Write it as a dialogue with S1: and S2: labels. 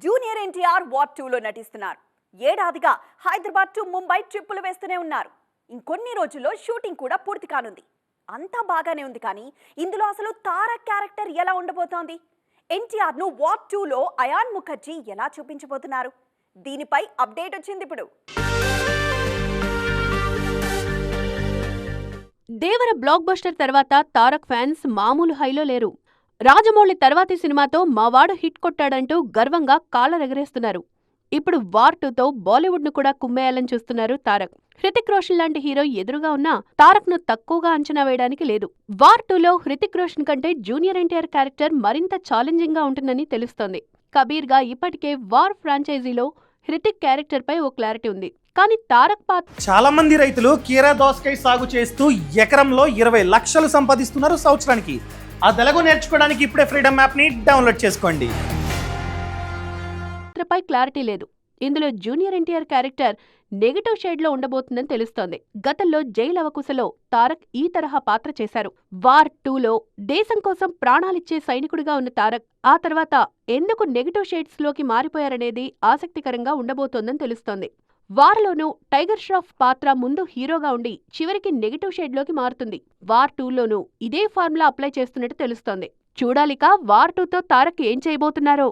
S1: Junior NTR war 2లో నటిస్తున్నారు. ఏడాదిగా Hyderabad to Mumbai ట్రిప్పులు వేస్తూనే ఉన్నారు. ఇంకొన్ని రోజుల్లో షూటింగ్ కూడా పూర్తి కానుంది. అంతా బాగానే ఉంది, కానీ ఇందులో అసలు తారక్ క్యారెక్టర్ ఎలా ఉండబోతోంది? ఎన్టీఆర్ ను వార్ 2లో అయాన్ ముఖర్జీ ఎలా చూపించబోతున్నారు? దీనిపై అప్డేట్ వచ్చింది ఇప్పుడు.
S2: దేవర బ్లాక్ బస్టర్ తర్వాత తారక్ ఫ్యాన్స్ మామూలు హైలో లేరు. రాజమౌళి తర్వాతి సినిమాతో మావాడు హిట్ కొట్టాడంటూ గర్వంగా కాలరెగరేస్తున్నారు. ఇప్పుడు వార్ 2తో బాలీవుడ్ ను కూడా కుమ్మేయాలని చూస్తున్నారు తారక్. హృతిక్ రోషన్ లాంటి హీరో ఎదురుగా ఉన్నా తారక్ ను తక్కువగా అంచనా వేయడానికి లేదు. వార్ 2లో హృతిక్ రోషన్ కంటే జూనియర్ ఎన్టీఆర్ క్యారెక్టర్ మరింత ఛాలెంజింగ్ గా ఉంటుందని తెలుస్తోంది. కబీర్ గా ఇప్పటికే వార్ ఫ్రాంచైజీలో హృతిక్ క్యారెక్టర్ పై ఓ క్లారిటీ ఉంది. కానీ తారక్ పాత్ర
S3: చాలా మంది రైతులు కీరా దోసకాయ సాగు చేస్తూ ఎకరంలో 20 లక్షలు సంపాదిస్తున్నారు సంవత్సరానికి. ఆ తెలుగు నేర్చుకోవడానికి ఇప్పుడే ఫ్రీడమ్ యాప్ ని డౌన్లోడ్ చేసుకోండి.
S2: పై క్లారిటీ లేదు. ఇందులో junior NTR character negative shade లో ఉండబోతుందని తెలుస్తోంది. గతంలో జైల్ అవకుశలో తారక్ ఈ తరహా పాత్ర చేశారు. వార్ 2లో దేశం కోసం ప్రాణాలిచ్చే సైనికుడిగా ఉన్న తారక్ ఆ తర్వాత ఎందుకు నెగటివ్ షేడ్స్ లోకి మారిపోయారనేది ఆసక్తికరంగా ఉండబోతోందని తెలుస్తోంది. వార్లోనూ టైగర్ ష్రాఫ్ పాత్ర ముందు హీరోగా ఉండి చివరికి నెగటివ్ షేడ్ లోకి మారుతుంది. వార్ 2లోనూ ఇదే ఫార్ములా అప్లై చేస్తున్నట్టు తెలుస్తోంది. చూడాలిక వార్ 2తో తారక్ ఏం చేయబోతున్నారో.